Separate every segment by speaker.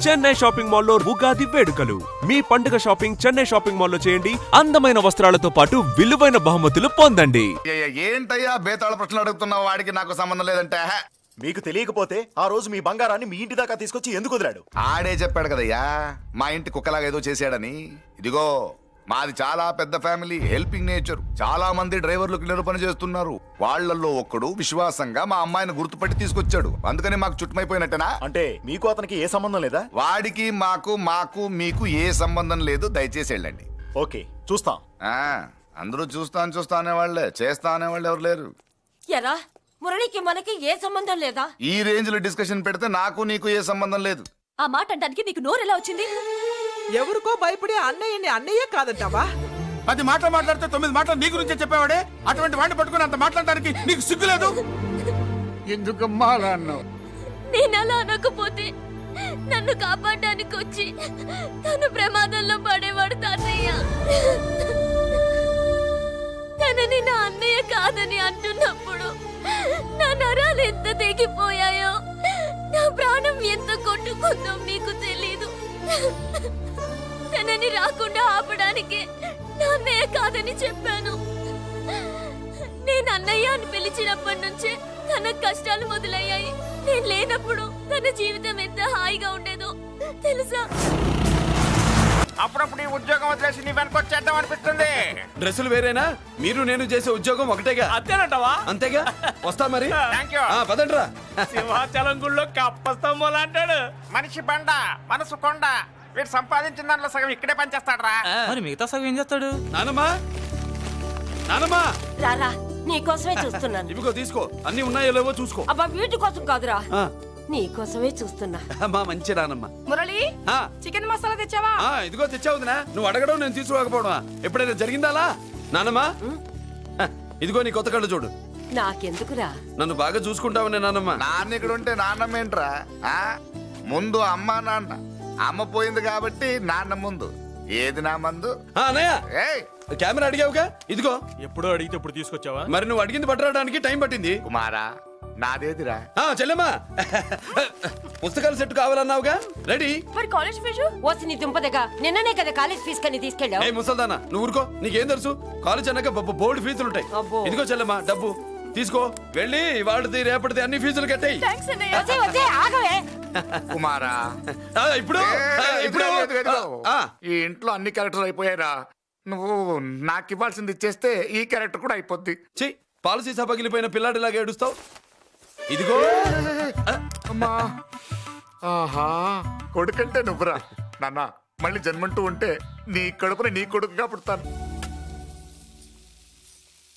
Speaker 1: Chennai shopping మాల్లో ఉగాది వేడుకలు. మీ పండుగ షాపింగ్ చెన్నై షాపింగ్ మాల్లో చేయండి. అందమైన వస్త్రాలతో పాటు విలువైన బహుమతులు పొందండి.
Speaker 2: ఏంటయ్యా బేతాళ ప్రశ్నలు అడుగుతున్నావు? వాడికి నాకు సంబంధం లేదంటే.
Speaker 3: మీకు తెలియకపోతే ఆ రోజు మీ బంగారాన్ని మీ ఇంటి దాకా తీసుకొచ్చి ఎందుకు వదిలాడు?
Speaker 2: ఆడే చెప్పాడు కదయ్యా మా ఇంటి కుక్కలాగా ఏదో చేశాడని. ఇదిగో మాది చాలా పెద్ద ఫ్యామిలీ, హెల్పింగ్ నేచర్. చాలా మంది డ్రైవర్లు క్లీనర్ పని చేస్తున్నారు. వాళ్ళల్లో ఒక్కడు విశ్వాసంగా మా అమ్మాయిని గుర్తుపట్టి తీసుకొచ్చాడు. అందుకని మాకు చుట్టుమైపోయినట్టేనా?
Speaker 3: అంటే మీకు అతనికి ఏ సంబంధం లేదా?
Speaker 2: వాడికి మాకు మీకు ఏ సంబంధం లేదు. దయచేసి వెళ్ళండి.
Speaker 3: ఓకే, చూస్తాం.
Speaker 2: అందరూ చూస్తా అనేవాళ్లే, చేస్తా అనేవాళ్ళు ఎవరు లేరు.
Speaker 4: ఎరా మురళికి మనకి ఏ సంబంధం లేదా?
Speaker 2: ఈ రేంజ్ లో డిస్కషన్ పెడితే నాకు నీకు ఏ సంబంధం లేదు.
Speaker 4: ఆ మాట అంటానికి నీకు నోరు ఎలా వచ్చింది?
Speaker 5: ఎవరికో భయపడి అన్నయ్యని అన్నయ్య కాదంటావా?
Speaker 6: 10 మాటలు మాట్లాడితే 9 మాటలు నీ గురించే చెప్పేవాడే. అటువంటి వాడిని పట్టుకుని అంత మాట్లాడడానికి నీకు సిగ్గులేదు? ఎందుకమ్మా అలా అన్నావు?
Speaker 4: నేను అలా అనకపోతే నన్ను కాపాడడానికి వచ్చి తను ప్రమాదంలో పడేవాడు తాతయ్య. తనని నా అన్నయ్య కాదని అంటున్నప్పుడు నా నరాలు ఎంత తెగిపోయాయో, నా ప్రాణం ఎంత కొట్టుకుందో మీకు తెలీదు. తనని రాకుండా ఆపడానికి నా అన్నయ్య కాదని చెప్పాను. నేను అన్నయ్య అని పిలిచినప్పటి నుంచే తన కష్టాలు మొదలయ్యాయి. నేను లేనప్పుడు తన జీవితం ఎంత హాయిగా ఉండేదో తెలుసా?
Speaker 6: అప్పుడప్పుడు ఈ ఉద్యోగం వదిలేసి నీ వెనకొచ్చేద్దాం అనిపిస్తుంది.
Speaker 7: డ్రెస్సులు వేరేనా? మీరు నేను చేసే ఉద్యోగం ఒకటేగా.
Speaker 6: అంతేనంటావా?
Speaker 7: అంతేగా. వస్తా మరి.
Speaker 6: థాంక్యూ.
Speaker 7: పదండ్రా.
Speaker 6: సింహాచలం గుళ్ళో కప్పస్తంభం అంటాడు. మనిషి బండ, మనసు కొండ. వీడు సంపాదించిన దాంట్లో సగం ఇక్కడే పనిచేస్తాడు రా.
Speaker 8: మరి మిగతా సగం ఏం చేస్తాడు?
Speaker 7: నానమ్మా, నానమ్మా,
Speaker 4: రారా, నీకోసమే చూస్తున్నాను.
Speaker 7: ఇవిగో తీసుకో. అన్ని ఉన్నాయో లేవో చూసుకో.
Speaker 4: అబ్బా వీటి కోసం కాదురా,
Speaker 7: ఆ,
Speaker 4: నీకోసమే చూస్తున్నా.
Speaker 7: మా మంచి నానమ్మ.
Speaker 5: మురళి,
Speaker 7: ఆ,
Speaker 5: చికెన్ మసాలా తెచ్చావా?
Speaker 7: ఇదిగో తెచ్చావుదినా. నువ్వు అడగడం నేను తీసుకోకపోవడమా? ఎప్పుడైనా జరిగిందాలా? నానమ్మా, ఇదిగో నీ కొత్త కళ్ళు చూడు.
Speaker 4: నాకెందుకురా?
Speaker 7: నన్ను బాగా చూసుకుంటావనే నానమ్మ.
Speaker 2: నాన్న ఇక్కడ ఉంటే నాన్నమ్మ ఏంట్రా? ముందు అమ్మ నాన్న. అమ్మ పోయింది కాబట్టి నాన్న ముందు. ఏది నా మందు?
Speaker 7: అన్నయ్య,
Speaker 2: ఏయ్
Speaker 7: కెమెరా అడిగావుగా, ఇదిగో.
Speaker 8: ఎప్పుడో అడిగితే ఇప్పుడు తీసుకొచ్చావా?
Speaker 7: మరి నువ్వు అడిగింది పట్టడానికి టైం పట్టింది.
Speaker 2: కుమారా, నాదేదిరా?
Speaker 7: చెల్లెమ్మా, పుస్తకాల సెట్ కావాలన్నావుగా, రెడీ.
Speaker 4: మరి కాలేజ్ ఫీజు? ఓసి నీ దుంపదగా, నిన్ననే కదా కాలేజ్ ఫీజు కని తీసుకెళ్ళావు.
Speaker 7: ఏ ముసల్దానా, నువ్వు ఊరుకో. నీకేం తెలుసు? కాలేజ్ అన్నాక బోర్డు ఫీజులు ఉంటాయి.
Speaker 4: అబ్బో.
Speaker 7: ఇదిగో చెల్లెమ్మా, డబ్బు తీసుకో. వెళ్ళి వాడిది రేపటిది అన్ని ఫీజులు కట్టాయి.
Speaker 4: వచ్చే వచ్చే ఆగవే.
Speaker 2: కుమారా,
Speaker 7: ఇప్పుడు ఇప్పుడు
Speaker 2: ఈ ఇంట్లో అన్ని క్యారెక్టర్ అయిపోయారా? నువ్వు నాకు ఇవ్వాల్సింది ఇచ్చేస్తే ఈ క్యారెక్టర్ కూడా అయిపోద్ది.
Speaker 7: చెయ్యి. పాలసీ సభ పగిలిపోయిన పిల్లాడిలాగా ఏడుస్తావు. ఇదిగో.
Speaker 2: అమ్మా, ఆహా, కొడుకంటే నువ్వురా నాన్న. మళ్ళీ జన్మంటూ ఉంటే నీ కడుపుని నీ కొడుకుగా పుడతాను.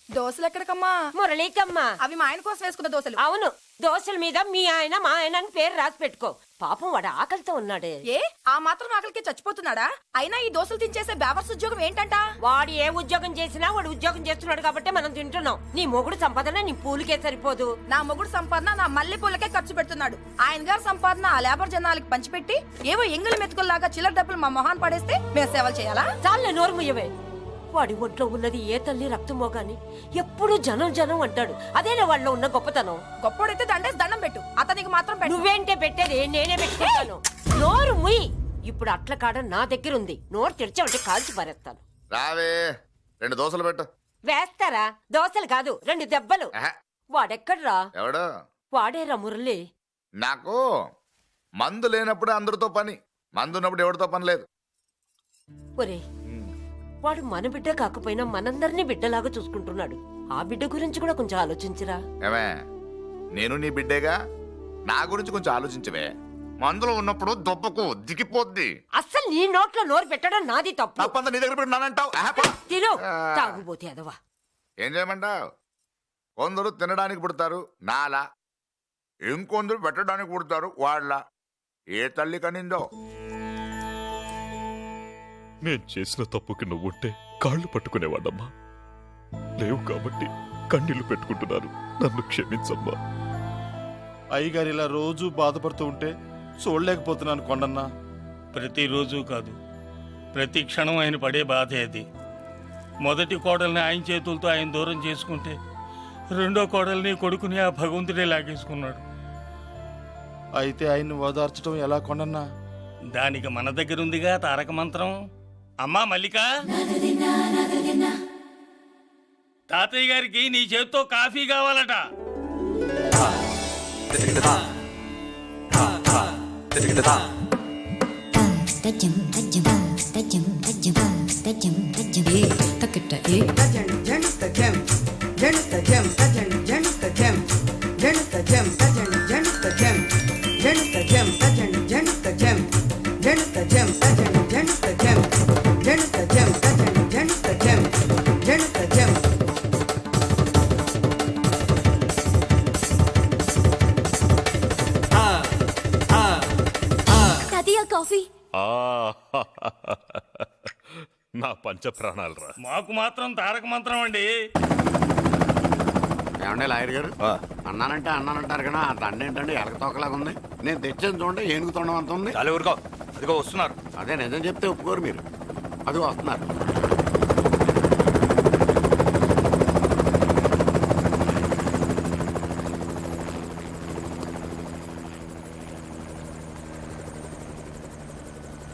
Speaker 5: దోశలు ఎక్కడికమ్మా?
Speaker 4: మురళీకమ్మా.
Speaker 5: అవి మా ఆయన కోసం వేసుకున్న దోశలు.
Speaker 4: అవును, దోశల మీద మీ ఆయన మా ఆయన అని పేరు రాసి పెట్టుకో. పాపం వాడు ఆకలితో ఉన్నాడే.
Speaker 5: ఏ ఆ మాత్రం ఆకలికి చచ్చిపోతున్నాడా? అయినా ఈ దోశలు తినేసే బేవర్స్ ఉద్యోగం ఏంటంట?
Speaker 4: వాడు ఏ ఉద్యోగం చేసినా వాడు ఉద్యోగం చేస్తున్నాడు కాబట్టి మనం తింటున్నాం. నీ మొగుడు సంపాదన నీ పూలకే సరిపోదు.
Speaker 5: నా మొగుడు సంపాదన నా మల్లె పూలకే ఖర్చు పెడుతున్నాడు. ఆయన గారి సంపాదన ఆ లేబర్ జనాలకి పంచిపెట్టి ఏవో ఎంగిలి మెతుకుల్లాగా చిల్లర డబ్బులు మా మొహాన్ పడేస్తే మేము సేవలు చేయాలా?
Speaker 4: చాలే నోరు ముయ్యవే. వాడి ఒంట్లో ఉన్నది ఏ తల్లి రక్తమో గాని ఎప్పుడు జనం జనం అంటాడు. అదేనా వాళ్ళలో ఉన్న గొప్పతనం.
Speaker 5: గొప్పోడైతే దండేసి దండం పెట్టు, అతనికి మాత్రం పెట్టు.
Speaker 4: నువ్వేంటే పెట్టేది? నేనే పెట్టుకుంటాను. నోరు ముయ్యి. ఇప్పుడు అట్ల కాడ నా దగ్గర ఉంది. నోరు తెరిచావంటే కాల్చి పారేస్తాను.
Speaker 2: రావే, 2 దోశలు పెట్టు.
Speaker 4: వేస్తారా? దోశలు కాదు, 2 దెబ్బలు. వాడెక్కడ్రా?
Speaker 2: ఎవడు?
Speaker 4: వాడేరా మురళి.
Speaker 2: నాకు మందు లేనప్పుడు అందరితో పని, మందు ఉన్నప్పుడు ఎవరితో పని లేదు.
Speaker 4: ఒరే, వాడు మన బిడ్డ కాకపోయినా మనందరినీ బిడ్డలాగా చూసుకుంటున్నాడు. ఆ బిడ్డ గురించి కూడా కొంచెం ఆలోచించరా.
Speaker 2: ఏమే, నేను నీ బిడ్డేగా, నా గురించి కొంచెం ఆలోచించవే. మందులో ఉన్నప్పుడు దొబ్బకు దిగిపోద్ది.
Speaker 4: అస్సలు నీ నోట్లో నోరు పెట్టడం నాది తప్పు.
Speaker 2: తప్పంతా నీ దగ్గర పెట్టినానంటావు.
Speaker 4: తిను, తాగుబోతే అదవా.
Speaker 2: ఏం చేయమంటావు? కొందరు తినడానికి పుడతారు నాలా, ఇంకొందరు పెట్టడానికి పుడతారు వాళ్ళ. ఏ తల్లి కనిందో?
Speaker 9: నేను చేసిన తప్పుకి నువ్వుంటే కాళ్ళు పట్టుకునేవాడమ్మా. లేవు కాబట్టి కన్నీళ్లు పెట్టుకుంటున్నాను. నన్ను క్షమించమ్మా.
Speaker 10: అయ్యగారు ఇలా రోజు బాధపడుతూ ఉంటే చూడలేకపోతున్నాను కొండన్నా.
Speaker 8: ప్రతిరోజు కాదు, ప్రతి క్షణం ఆయన పడే బాధే అది. మొదటి కోడల్ని ఆయన చేతులతో ఆయన దూరం చేసుకుంటే రెండో కోడల్ని కొడుకుని ఆ భగవంతుడే లాగేసుకున్నాడు.
Speaker 10: అయితే ఆయన్ని ఓదార్చడం ఎలా కొండన్నా?
Speaker 8: దానికి మన దగ్గర ఉందిగా తారక మంత్రం. అమ్మా మల్లిక, తాతయ్య గారికి నీ చేత్తో కాఫీ కావాలట.
Speaker 4: తాతయ్య కాఫీ.
Speaker 9: ఆ, నా పంచ ప్రాణాలరా.
Speaker 8: మాకు మాత్రం తారక మంత్రం అండి.
Speaker 11: ఏమండే లాయర్ గారు, అన్నానంటే అన్నానంటారు కదా, ఆ దండ ఏంటంటే ఎలక తోకలాగా ఉంది. నేను తెచ్చేది చూడండి, ఏనుగు తొండం అంత ఉంది.
Speaker 3: చాలా ఊరుకో, అదిగో వస్తున్నారు.
Speaker 11: అదే నిజం చెప్తే ఒప్పుకోరు మీరు. అది వస్తున్నారు.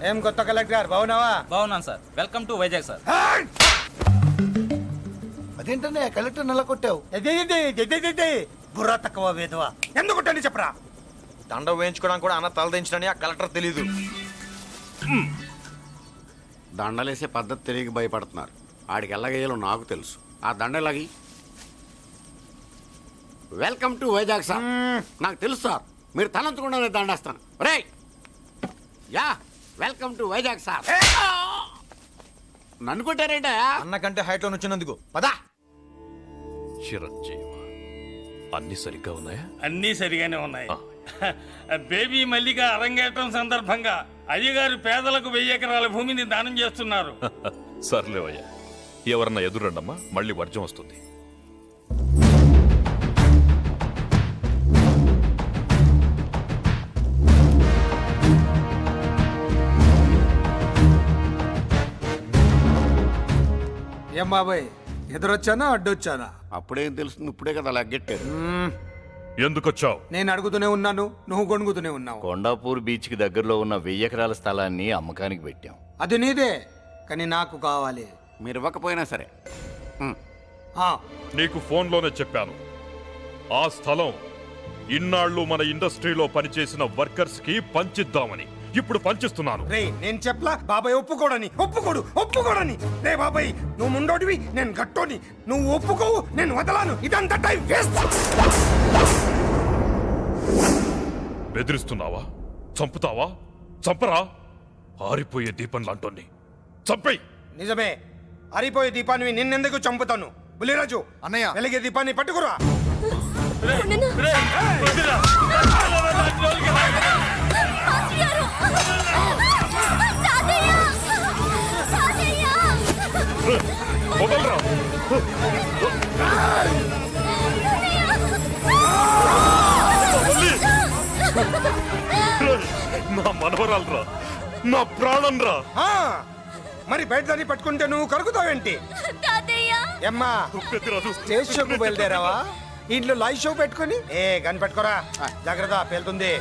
Speaker 6: ఏం కొత్త కలెక్టర్ బాగున్నావా?
Speaker 12: బాగున్నాను sir. Welcome to Vizag sir.
Speaker 3: అదేంటనే కలెక్టర్ నెల కొట్టావు?
Speaker 6: బుర్ర తక్కువ వేదవా. ఎందుకు కొట్టండి చెప్పరా?
Speaker 3: దండ వేయించుకోవడానికి కూడా అన్న తలదించడని ఆ కలెక్టర్ తెలీదు.
Speaker 11: దండలేసే పద్ధతి తెలియక భయపడుతున్నారు. ఆడికి ఎలాగేయాలో నాకు తెలుసు. ఆ దండ ఎలాగి. Welcome to Vizag sir. నాకు తెలుసు సార్, మీరు తలంచకుండానే దండేస్తాను. రే యా, వెల్కమ్ టు వైజాగ్ సార్. నన్ను కొట్టారేంటా?
Speaker 3: అన్నకంటే హైట్ లో వచ్చినందుకు పదా.
Speaker 9: చిరంజీవి, అన్ని సరిగ్గా ఉన్నాయా?
Speaker 8: అన్నీ సరిగానే ఉన్నాయి. బేబీ మల్లిక అరంగేట్రం సందర్భంగా అయ్యగారు పేదలకు 1000 ఎకరాల భూమిని దానం చేస్తున్నారు.
Speaker 9: సర్లేవయ్యా, ఎవరన్నా ఎదురండమ్మా, మళ్ళీ వర్జం వస్తుంది.
Speaker 6: ఏం బాబాయ్, ఎదురొచ్చానా అడ్డొచ్చానా?
Speaker 11: అప్పుడేం తెలుస్తుంది, ఇప్పుడే కదా లగ్గెట్టారు.
Speaker 9: ఎందుకొచ్చావు?
Speaker 6: నేను అడుగుతూనే ఉన్నాను, నువ్వు గొణుగుతూనే ఉన్నావు.
Speaker 3: కొండాపూర్ బీచ్ కి దగ్గరలో ఉన్న 1000 ఎకరాల స్థలాన్ని అమ్మకానికి పెట్టాం.
Speaker 6: అది నీదే, కానీ నాకు కావాలి.
Speaker 11: మీరు ఇవ్వకపోయినా సరే.
Speaker 6: ఆ,
Speaker 9: నీకు ఫోన్లోనే చెప్పాను, ఆ స్థలం ఇన్నాళ్ళు మన ఇండస్ట్రీలో పనిచేసిన వర్కర్స్ కి పంచిద్దామని. ఇప్పుడు పంచిస్తున్నాను.
Speaker 6: రే నేను చెప్పలా బాబాయ్ ఒప్పుకోడని. ఒప్పుకోడని. రే బాబాయ్, నువ్వు ముండోడివి, నేను గట్టోని. నువ్వు ఒప్పుకోవు, నేను వదలాను. ఇదంతా టైం వేస్ట్.
Speaker 9: బెదిరిస్తున్నావా? చంపుతావా? చంపరా? ఆరిపోయే దీపం లాంటోని చంపేయ్.
Speaker 6: నిజమే, ఆరిపోయే దీపాన్ని నిన్నెందుకు చంపుతాను? బుల్లిరాజు
Speaker 3: అన్నయ్య,
Speaker 6: వెలిగే దీపాన్ని పట్టుకురా.
Speaker 9: వదలరా. నా మనవరాలరా, నా ప్రాణం రా.
Speaker 6: ఆ, మరి బయట దాన్ని పట్టుకుంటే నువ్వు కరుగుతావేంటి? ఏమ్మా, స్టేజ్ షోకు బయలుదేరావా? ఇంట్లో లైవ్ షో పెట్టుకుని గన్ పెట్టుకోరా. జాగ్రత్త, పేలుతుంది.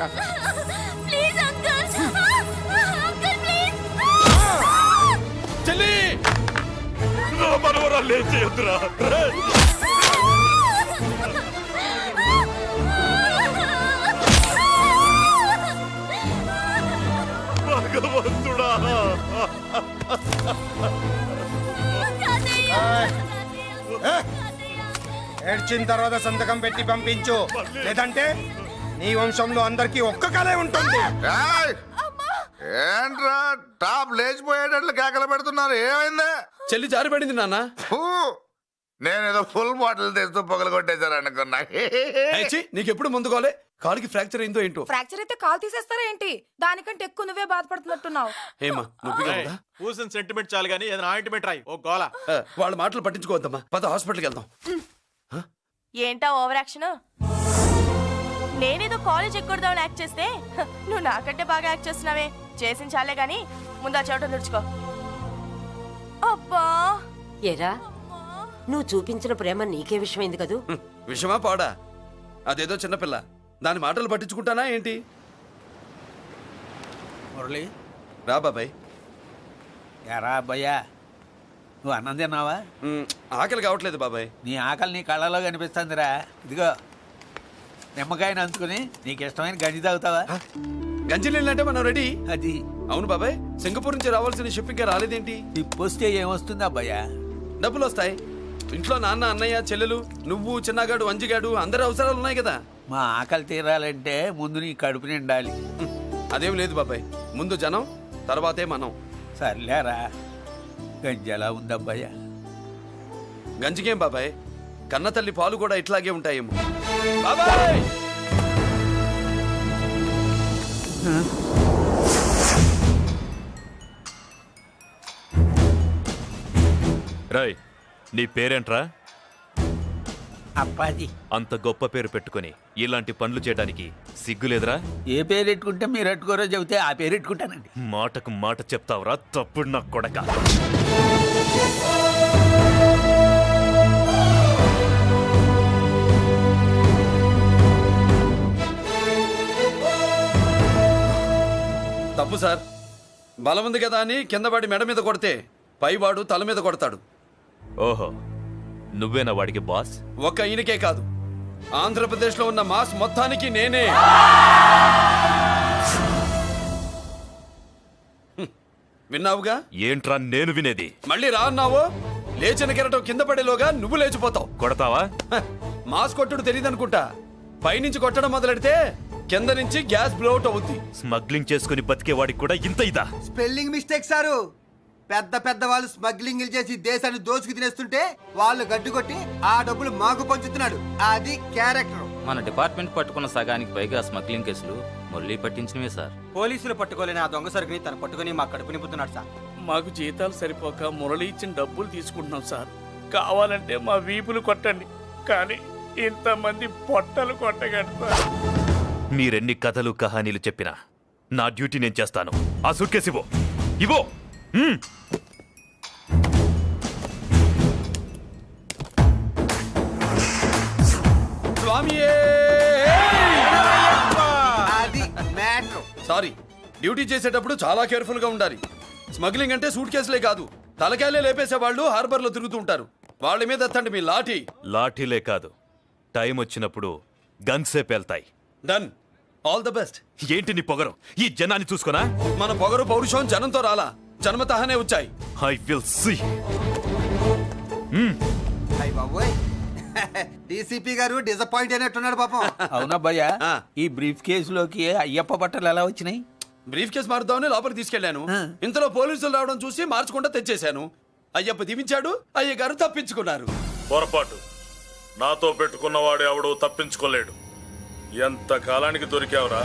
Speaker 9: చెల్లి, నా మనవరాలు ఏం చేయొద్దురా. భగవంతుడా,
Speaker 6: ఏడ్చిన తర్వాత సంతకం పెట్టి పంపించు, లేదంటే నీ వంశంలో అందరికీ ఒక్క కలే ఉంటుంది.
Speaker 2: ఏయ్! ఏంట్రా టాప్ లేచిపోయేటట్లు కేకలు పెడుతున్నారు? ఏమైంది?
Speaker 7: చెల్లి జారిపడింది నాన్న.
Speaker 2: ఫూ! నేనేదో ఫుల్ బాటిల్ తెస్తూ పొగలు కొట్టేశారు అనుకున్నా.
Speaker 7: నీకెప్పుడు ముందుకోలే, కాలుకి ఫ్రాక్చర్ అయిందో ఏంటో.
Speaker 5: ఫ్రాక్చర్ అయితే కాల్ తీసేస్తారా ఏంటి? దానికంటే ఎక్కువ నువ్వే బాధపడుతున్నట్టున్నావు.
Speaker 7: ఏమా నొప్పిగా ఉందా?
Speaker 3: పూసిన సెంటిమెంట్ చాలు గానీ ఏదైనా ఆయింట్మెంట్ రాయి. ఓ గోల.
Speaker 7: వాళ్ళ మాటలు పట్టించుకోవద్దమ్మా, పద హాస్పిటల్కి వెళ్దాం.
Speaker 4: ఏంటా ఓవర్ యాక్షన్? నేనేదో కాలేజ్ ఎక్కడదామని యాక్ట్ చేస్తే నువ్వు నాకంటే బాగా యాక్ట్ చేస్తున్నావే. చేసిన చాలే గాని ముందు ఆ చోట తుడుచుకో. అబ్బా,
Speaker 13: ఏరా, నువ్వు చూపించిన ప్రేమ నీకే విషయమైంది కదూ?
Speaker 7: విషమా పాడా? అదేదో చిన్నపిల్ల, దాని మాటలు పట్టించుకుంటానా ఏంటి?
Speaker 12: మురళి
Speaker 7: రా బాబాయ్.
Speaker 12: ఎరా అబ్బయ్యా, నువ్వు అన్నం తిన్నావా?
Speaker 7: ఆకలి కావట్లేదు బాబాయ్.
Speaker 12: నీ ఆకలి నీ కళ్ళలో కనిపిస్తుందిరా. ఇదిగో నిమ్మకాయని అంచుకుని నీకు ఇష్టమైన గంజి తాగుతావా?
Speaker 7: గంజి నీళ్ళంటే మనం రెడీ.
Speaker 12: అది
Speaker 7: అవును బాబాయ్, సింగపూర్ నుంచి రావాల్సిన షిప్ ఇంకా రాలేదేంటి?
Speaker 12: తిప్పొస్తే ఏమొస్తుంది అబ్బయ్యా?
Speaker 7: డబ్బులు వస్తాయి. ఇంట్లో నాన్న, అన్నయ్య, చెల్లెలు, నువ్వు, చిన్నగాడు, వంజిగాడు అందరి అవసరాలు ఉన్నాయి కదా.
Speaker 12: మా ఆకలి తీరాలంటే ముందు నీ కడుపు నిండాలి.
Speaker 7: అదేం లేదు బాబాయ్, ముందు జనం తర్వాతే మనం.
Speaker 12: సర్లేరా, గంజి ఎలా ఉందబ్బయ్యా?
Speaker 7: గంజికేం బాబాయ్, కన్న తల్లి పాలు కూడా ఇట్లాగే ఉంటాయేమో. బాబాయ్
Speaker 9: రాయ్, నీ పేరేంట్రా?
Speaker 12: అప్పాజీ.
Speaker 9: అంత గొప్ప పేరు పెట్టుకొని ఇలాంటి పనులు చేయడానికి సిగ్గులేదురా?
Speaker 12: ఏ పేరు ఎట్టుకుంటే మీరు ఎట్టుకోరో చెబితే ఆ పేరు ఎట్టుకుంటానండి.
Speaker 9: మాటకు మాట చెప్తావురా తప్పుడు నా కొడక.
Speaker 7: తప్పు సార్. బలం ఉంది కదా అని కింద పడి మెడ మీద కొడితే పైవాడు తల మీద కొడతాడు.
Speaker 9: ఓహో, నువ్వేనా వాడికి బాస్?
Speaker 7: ఒక్క ఈయనకే కాదు, ఆంధ్రప్రదేశ్ లో ఉన్న మాస్ మొత్తానికి నేనే. విన్నావుగా?
Speaker 9: ఏంట్రా నేను వినేది?
Speaker 7: మళ్ళీ రా అన్నావు, లేచిన కెరటం కింద పడేలోగా నువ్వు లేచిపోతావు.
Speaker 9: కొడతావా?
Speaker 7: మాస్ కొట్టుడు తెలియదనుకుంటా. పైనుంచి కొట్టడం మొదలెడితే కింద నుంచి గ్యాస్ బ్లౌట్ అవుద్ది.
Speaker 9: స్మగ్లింగ్ చేసుకుని బతికే వాడికి కూడా ఇంత ఇదా?
Speaker 6: Spelling mistake sir. పెద్ద పెద్ద వాళ్ళు స్మగ్లింగ్ చేసి దేశాన్ని దోచుకు తినేస్తుంటే వాళ్ళు గడ్డు కొట్టి ఆ డబ్బులు మాకు పంచుతున్నాడు. అది క్యారెక్టర్.
Speaker 12: మన డిపార్ట్మెంట్ పట్టుకున్న సగానికి పైగా స్మగ్లింగ్ కేసులు మురళి పట్టించినవే సార్.
Speaker 6: పోలీసులు పట్టుకోలేని ఆ దొంగ సరుకుని తను పట్టుకుని మా కడుపు నింపుతున్నాడు సార్.
Speaker 8: మాకు జీతాలు సరిపోక మురళి ఇచ్చిన డబ్బులు తీసుకుంటున్నాం సార్. కావాలంటే మా వీపులు కొట్టండి, కానీ ఇంతమంది పొట్టలు కొట్టగండి సార్.
Speaker 9: మీరెన్ని కథలు కహానీలు చెప్పినా నా డ్యూటీ నేను చేస్తాను. ఆ సూట్ కేసు ఇవ్వు. ఇవ్వు.
Speaker 6: అది మ్యాటర్.
Speaker 7: సారీ, డ్యూటీ చేసేటప్పుడు చాలా కేర్ఫుల్ గా ఉండాలి. స్మగ్లింగ్ అంటే సూట్ కేసులే కాదు, తలకాయలే లేపేసే వాళ్ళు హార్బర్ లో తిరుగుతూ ఉంటారు. వాళ్ళ మీద ఎత్తండి మీ లాఠీ.
Speaker 9: లాఠీలే కాదు, టైం వచ్చినప్పుడు గన్సే పేల్తాయి.
Speaker 7: డన్. All the best.
Speaker 9: ఏంటి నీ పొగరు? ఈ జనాన్ని చూసుకోనా?
Speaker 7: మన పొగరు పౌరుషం జనంతో రాలా, జన్మతహనే వచ్చాయి.
Speaker 9: I will see.
Speaker 6: డీసీపీ గారు డిసప్పాయింట్ అయినట్టున్నాడు పాపం.
Speaker 12: అవునబ్బయ్యా, ఈ బ్రీఫ్ కేసులోకి అయ్యప్ప బట్టలు ఎలా వచ్చినాయి?
Speaker 7: బ్రీఫ్ కేసు మారుద్దామని లోపలికి తీసుకెళ్లాను. ఇంతలో పోలీసులు రావడం చూసి మార్చకుండా తెచ్చేశాను. అయ్యప్ప దీవించాడు, అయ్య గారు తప్పించుకున్నారు.
Speaker 9: పొరపాటు. నాతో పెట్టుకున్నవాడు ఎవడు తప్పించుకోలేడు. ఎంత కాలానికి దొరికావురా?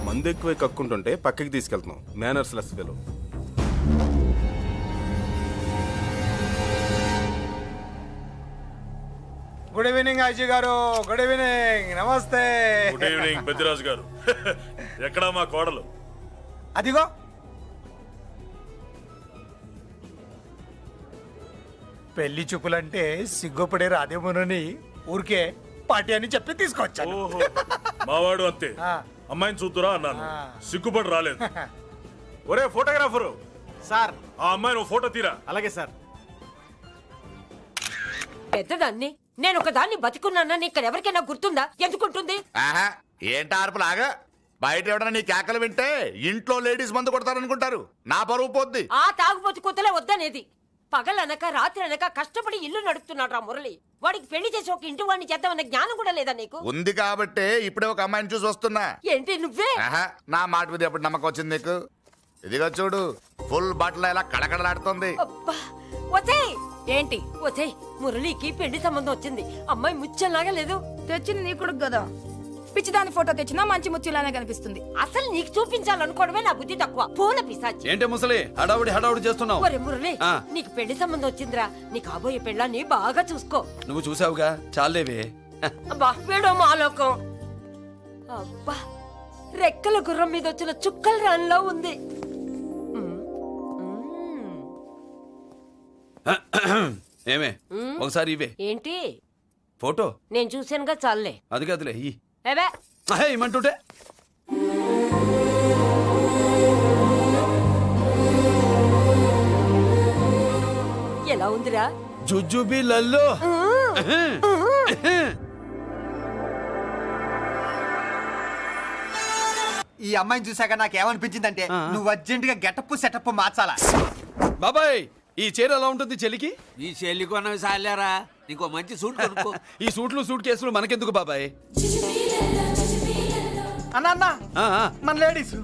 Speaker 3: మందు ఎక్కువ కక్కుంటుంటే పక్కకి తీసుకెళ్తున్నాం. Manners less fellow.
Speaker 6: Good evening Ajay garu. Good evening. నమస్తే.
Speaker 9: Good evening Peddiraju garu. ఎక్కడా మా కోడలు?
Speaker 6: అదిగో. పెళ్లి చూపులంటే సిగ్గుపడే రాదేమోనని ఊరికే పార్టీ అని చెప్పి తీసుకొచ్చాను.
Speaker 9: మావాడు అంతే. అమ్మాయిని చూద్దురా అన్నాను, సిగ్గుపడి రాలేదు. ఒరే ఫోటోగ్రాఫరు
Speaker 6: సార్,
Speaker 9: ఆ అమ్మాయిని ఓ ఫోటో తీరా.
Speaker 6: అలాగే సార్.
Speaker 13: పెద్దదాన్ని నేను ఒక దాన్ని బతికున్నానని ఇక్కడ ఎవరికైనా గుర్తుందా? ఎందుకుంటుంది?
Speaker 2: ఏంటి ఆర్పులాగా? బయట ఎవడన్నా నీ కేకలు వింటే ఇంట్లో లేడీస్ మందు కొడతారనుకుంటారు. నా పరువు పోద్ది.
Speaker 13: ఆ తాగుబోతు కూతలే వద్దనేది. పగలనక రాత్రి అనక కష్టపడి ఇల్లు నడుపుతున్నాడు రా మురళి. వాడికి పెళ్లి చేసి ఒక ఇంటి వాడిని చేద్దామన్న జ్ఞానం కూడా లేదా నీకు?
Speaker 2: ఉంది కాబట్టే ఇప్పుడే ఒక అమ్మాయిని చూసి వస్తున్నా.
Speaker 13: ఏంటి నువ్వే?
Speaker 2: నా మాట మీద ఎప్పుడు నమ్మకం వచ్చింది నీకు? ఇదిగో చూడు, ఫుల్ బట్టలు ఇలా కడకడలాడుతుంది.
Speaker 13: ఏంటి వచ్చేయ్, మురళికి పెళ్లి సంబంధం వచ్చింది. అమ్మాయి ముచ్చల్లాగా లేదు.
Speaker 5: తెచ్చింది నీ కొడుకు కదా. పిచ్చిదాని ఫోటో తెచ్చినా మంచి ముచ్చిలానే కనిపిస్తుంది.
Speaker 13: అసలు నీకు చూపించాలనుకోవడమే నా బుద్ధి తక్కువ. పూల పిశాచి.
Speaker 7: ఏంటి ముసలి హడావుడి చేస్తున్నావు?
Speaker 13: ఒరే మురళి, నీకు పెళ్లి సంబంధం వచ్చిందిరా. నీ కాబోయే పెళ్ళాన్ని బాగా చూసుకో.
Speaker 7: నువ్వు చూసావుగా, చాలేవే.
Speaker 13: అబ్బా వీడో మాలోకం. అబ్బా రెక్కల గుర్రం మీద వచ్చిన చుక్కల రాన్లో ఉంది.
Speaker 7: ఏమే ఒకసారి ఇవే
Speaker 13: ఏంటి
Speaker 7: ఫోటో
Speaker 13: నేను చూశానుగా చాలే
Speaker 7: అది కదులే ఈ
Speaker 13: ఏవే
Speaker 7: ఏమంటుంటే
Speaker 13: ఎలా ఉందిరా
Speaker 7: జుజుబి లల్లో
Speaker 6: ఈ అమ్మాయిని చూసాక నాకు ఏమనిపించిందంటే నువ్వు అర్జెంట్ గా గెటప్ సెటప్ మార్చాలా.
Speaker 7: బాబాయ్ ఈ చీర ఎలా ఉంటుంది చెలికి?
Speaker 12: ఈ చెల్లి కొన్నవి సాలేరా, నీకు మంచి సూట్ కొనుక్కో.
Speaker 7: ఈ సూట్లు సూట్ కేసులు మనకెందుకు బాబాయ్?
Speaker 6: అన్న అన్న
Speaker 7: ఆ, ఆ.
Speaker 6: మన లేడీస్.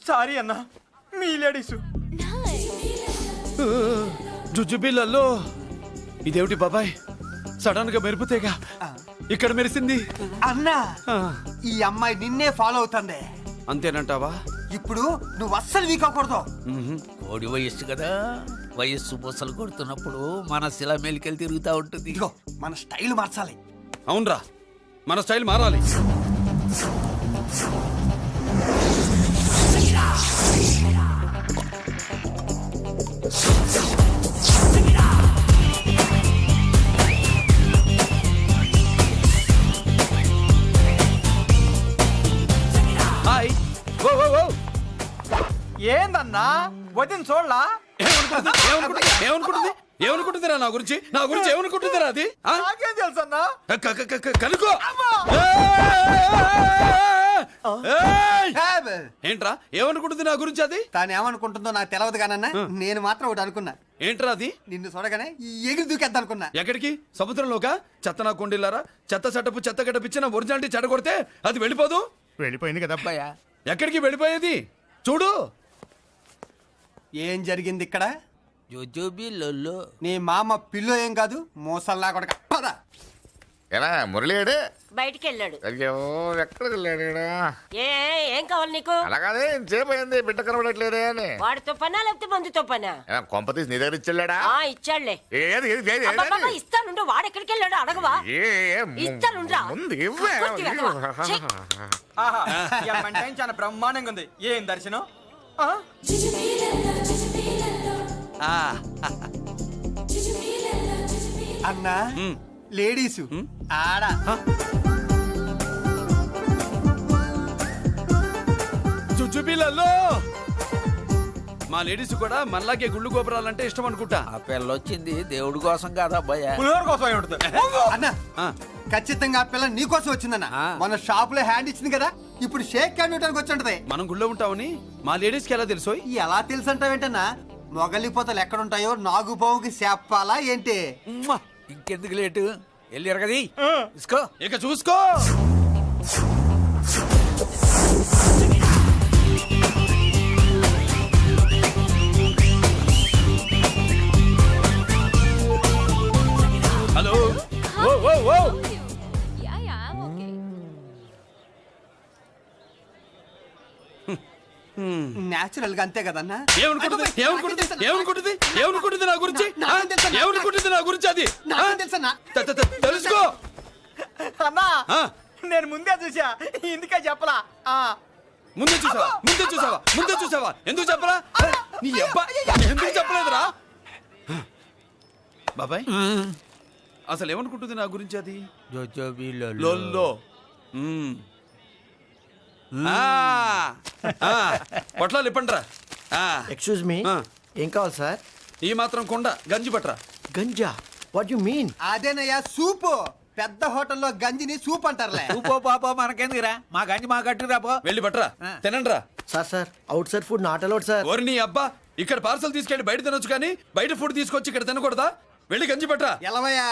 Speaker 6: సారీ అన్న, మీ లేడీస్.
Speaker 7: జుజుబి లల్లో ఇదేమిటి బాబాయ్, సడన్ గా మెరుపుతేగా ఇక్కడ మెరిసింది.
Speaker 6: అన్నా ఈ అమ్మాయి నిన్నే ఫాలో అవుతుంది.
Speaker 7: అంతేనంటావా?
Speaker 6: ఇప్పుడు నువ్వు అస్సలు వీక్ అవ్వకూడదు.
Speaker 12: కోడి వయస్సు కదా, వయస్సు బుసలు కొడుతున్నప్పుడు మన శిల మెలికలు తిరుగుతూ ఉంటుంది.
Speaker 6: ఇదిగో మన స్టైల్ మార్చాలి.
Speaker 7: అవునరా, మన స్టైల్ మారాలి. హాయ్. ఓ ఓ ఓ
Speaker 6: ఏందన్నా వదిన చూడలా?
Speaker 7: ఏమనుకుంటుంది ఏమనుకుంటుందిరా నా గురించి? నా గురించి ఏమనుకుంటుందిరా అది? ఆ?
Speaker 6: నాకేం తెలుసు అన్నా.
Speaker 7: కనుకో. ఏంట్రా ఏమనుకుంటుంది నా గురించి అది?
Speaker 6: తాను ఏమనుకుంటుందో నాకు తెలియదు కానన్నా, నేను మాత్రం ఒకటి అనుకున్నా.
Speaker 7: ఏంట్రా అది?
Speaker 6: నిన్ను చూడగానే ఎగిరి దూకేద్దాం అనుకున్నా.
Speaker 7: ఎక్కడికి? సముద్రంలోకా? చెత్త నా కొండిల్లారా, చెత్త సెటపు చెత్త గడపిచ్చిన ఒరిజినాలిటీ చెడగొడితే అది వెళ్ళిపోదు.
Speaker 6: వెళ్ళిపోయింది కదా అబ్బాయా.
Speaker 7: ఎక్కడికి వెళ్ళిపోయేది? చూడు
Speaker 6: ఏం జరిగింది ఇక్కడ.
Speaker 12: జుజుబి లల్లో
Speaker 6: నీ మామ పిల్లో ఏం కాదు, మోసల్లా కొడక. పద.
Speaker 2: ఎలా మురళీడే?
Speaker 13: బయటికి వెళ్ళాడు.
Speaker 2: అయ్యో ఎక్కడికి వెళ్ళాడు ఈడ?
Speaker 13: ఏం కావాలి నీకు?
Speaker 2: అలాగే సేపు అయింది బిడ్డ కనబడట్లేదే అని.
Speaker 13: వాడితో పనా లేకపోతే మందుతో పనా?
Speaker 2: కొంప తీసి నీ దగ్గర ఇచ్చెళ్ళాడా?
Speaker 13: ఇచ్చాడులే.
Speaker 2: ఏది ఏది ఏది ఏది?
Speaker 13: అబ్బబ్బబ్బ, ఇస్తానుండు. వాడు ఎక్కడికి వెళ్ళాడు అడగవా? ఇస్తానుండ్రా.
Speaker 2: ముందు ఇవ్వే.
Speaker 13: కొట్టి వెళ్ళవా? ఛీ.
Speaker 6: చాలా బ్రహ్మాండంగా ఉంది. ఏం దర్శనం. అన్నా లేడీసు ఆడ.
Speaker 7: జుజుబిలలో మా లేడీస్ కూడా మనలాగే గుళ్ళు గోపురాలంటే ఇష్టం అనుకుంటా.
Speaker 12: ఆ పిల్ల వచ్చింది దేవుడి కోసం కాదా అబ్బాయా?
Speaker 6: పులిహోర కోసం అయి ఉంటుంది. అన్నా ఖచ్చితంగా ఆ పిల్ల నీ కోసం వచ్చిందన్న. మన షాప్ లో హ్యాండ్ ఇచ్చింది కదా, ఇప్పుడు షేక్ హ్యాండ్ ఇవ్వడానికి వచ్చి ఉంటది.
Speaker 7: మనం గుళ్ళో ఉంటామని మా లేడీస్ కి ఎలా తెలుసు?
Speaker 6: ఎలా తెలుసు అంటావేంటన్నా? మొగలిపోతలు ఎక్కడుంటాయో నాగుబావుకి చెప్పాలా ఏంటి?
Speaker 12: ఇంకెందుకు లేటు, వెళ్ళి ఎరగది తీసుకో.
Speaker 7: ఇక చూసుకో. హలో. ఓ ఓ ఓ
Speaker 6: నేచురల్ గా అంతే కదన్నా.
Speaker 7: ఏమనుకుంటుంది ఏమనుకుంటుంది ఏమనుకుంటుంది నా గురించి? ఏమనుకుంటుంది నా గురించి అది? తెలుసుకో
Speaker 6: అన్నా నేను ముందే చూసా, ఇందుకే చెప్పలా.
Speaker 7: ముందే చూసావా ఎందుకు చెప్పరా? నీ అబ్బా ఎందుకు చెప్పలేదురా? బాబాయ్ అసలు ఏమనుకుంటుంది నా గురించి అది?
Speaker 12: జుజుబి
Speaker 7: లొల్లో. పొట్లాలు ఇప్పండిరా.
Speaker 6: ఎక్స్క్యూజ్ మీ, ఏం కావాలి సార్?
Speaker 7: ఈ మాత్రం కొండ గంజి పట్రా.
Speaker 6: గంజా? What you mean? అదేనయ్యా సూపు. పెద్ద హోటల్లో గంజిని సూప్ అంటారులే.
Speaker 12: పో పాపో మనకెందుకురా, మా గంజి మా కట్టురా పో.
Speaker 7: వెళ్ళి పట్రా, తినండిరా.
Speaker 6: Sir outside food not allowed sir.
Speaker 7: ఓరి నీ అబ్బా, ఇక్కడ పార్సల్ తీసుకెళ్ళి బయట తినొచ్చు కానీ బయట ఫుడ్ తీసుకొచ్చి ఇక్కడ తినకూడదా? వెళ్ళి గంజి పట్రా.
Speaker 6: ఎలవయ్యా.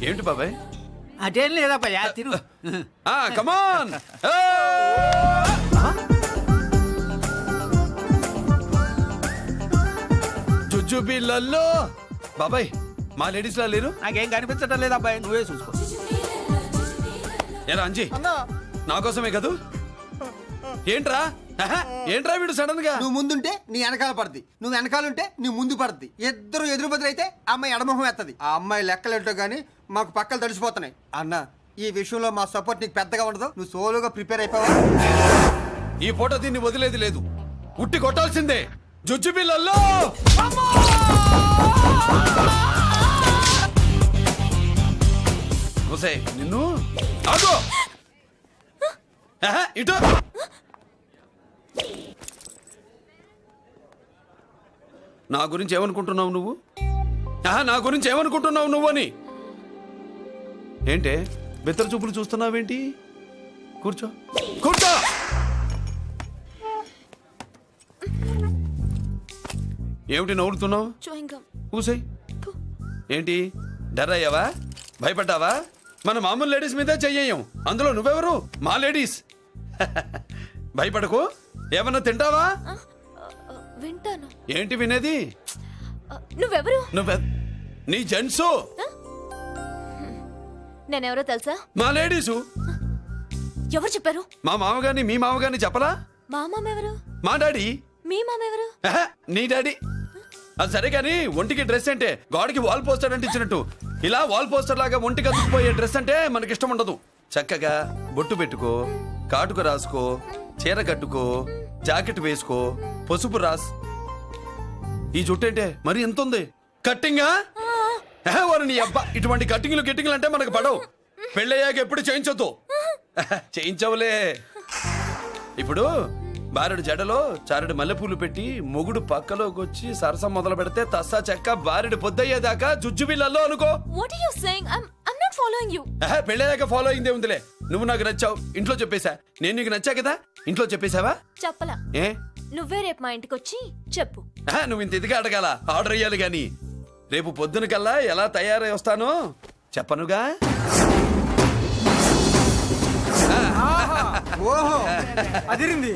Speaker 7: ఏంటి బాబాయ్?
Speaker 12: అదేం లేదబ్బా, తిను.
Speaker 7: కమాన్. జుజుబిలలో బాబాయ్ మా లేడీస్ లా లేరు?
Speaker 12: నాకేం కనిపించడం లేదు అబ్బాయి, నువ్వే చూసుకో.
Speaker 7: ఏరా అంజీ, నా కోసమే కదూ? ఏంట్రా ఏంట్రా వీడు సడన్ గా?
Speaker 6: నువ్వు ముందుంటే నీ వెనకాల పడుద్ది, నువ్వు వెనకాలంటే నీ ముందు పడుద్ది. ఇద్దరు ఎదురు బదులైతే అమ్మాయి ఎడమొహం ఎత్తది. ఆ అమ్మాయి లెక్కలేంటో గానీ మాకు పక్కలు తడిసిపోతున్నాయి. అన్న ఈ విషయంలో మా సపోర్ట్ నీకు పెద్దగా ఉండదు, నువ్వు సోలోగా ప్రిపేర్ అయిపోవా?
Speaker 7: ఈ పూట దీన్ని వదిలేది లేదు, ఉట్టి కొట్టాల్సిందే. జుజ్జు బిళ్ళల్లో నిన్ను ఆగు. ఆహా, ఇటు నా గురించి ఏమనుకుంటున్నావు నువ్వు? నా గురించి ఏమనుకుంటున్నావు నువ్వు అని. ఏంటే బెత్తర చూపులు చూస్తున్నావేంటి? కూర్చో కూర్చో. ఏమిటి నవ్వుతున్నావు? కూసై. ఏంటి డర్ అయ్యావా? భయపడ్డావా? మన మామూలు లేడీస్ మీద చెయ్యం, అందులో నువ్వెవరు? మా లేడీస్. భయపడకు. ఏమన్నా తింటావా?
Speaker 4: వింటాను.
Speaker 7: ఏంటి వినేది?
Speaker 4: నువ్వెవరు?
Speaker 7: నీ జెంట్సు.
Speaker 4: నేనెవరో తెలుసా?
Speaker 7: మా లేడీసు.
Speaker 4: ఎవరు చెప్పారు?
Speaker 7: మా మామగారిని మీ మామగారిని చెప్పలా?
Speaker 4: మా మామ ఎవరు?
Speaker 7: మా డాడీ.
Speaker 4: మీ మామ ఎవరు?
Speaker 7: నీ డాడీ. అది సరే కానీ ఒంటికి డ్రెస్ అంటే గోడకి వాల్ పోస్టర్ అంటే ఇచ్చినట్టు ఇలా వాల్ పోస్టర్ లాగా ఒంటికి అతుక్కుపోయే డ్రెస్ అంటే మనకి ఇష్టం ఉండదు. చక్కగా బొట్టు పెట్టుకో, కాటుక రాసుకో, చీర కట్టుకో, జాకెట్ వేసుకో, పసుపు రాస్. ఈ జుట్టు అంటే మరి ఎంత ఉంది? కట్టింగా వారు నీ అబ్బా. ఇటువంటి కట్టింగ్లు గిట్టింగ్లు అంటే మనకు పడవు. పెళ్ళయ్యాక ఎప్పుడు చేయించొద్దు. చేయించవులే. ఇప్పుడు బారెడు జడలో చారెడు మల్లెపూలు పెట్టి మొగుడు పక్కలోకి వచ్చి సరసం మొదలు పెడితే తస్సా చెక్క బారెడు పొద్దయ్యేదాకా జుజ్జు బిళ్ళల్లో అనుకో.
Speaker 4: What are you saying? I'm not following you.
Speaker 7: పెళ్ళయ్యాక ఫాలో అయిందే ఉందిలే. నువ్వు నాకు నచ్చావు, ఇంట్లో చెప్పేశా. నేను నీకు నచ్చా కదా, ఇంట్లో చెప్పేశావా?
Speaker 4: చెప్పలా.
Speaker 7: ఏ
Speaker 4: నువ్వే రేపు మా ఇంటికి వచ్చి చెప్పు.
Speaker 7: నువ్వు ఇంత ఇదిగా అడగాల, ఆర్డర్ అయ్యాలి గాని. రేపు పొద్దున కల్లా ఎలా తయారై వస్తానో చెప్పనుగా.
Speaker 6: ఓహో అదిరింది.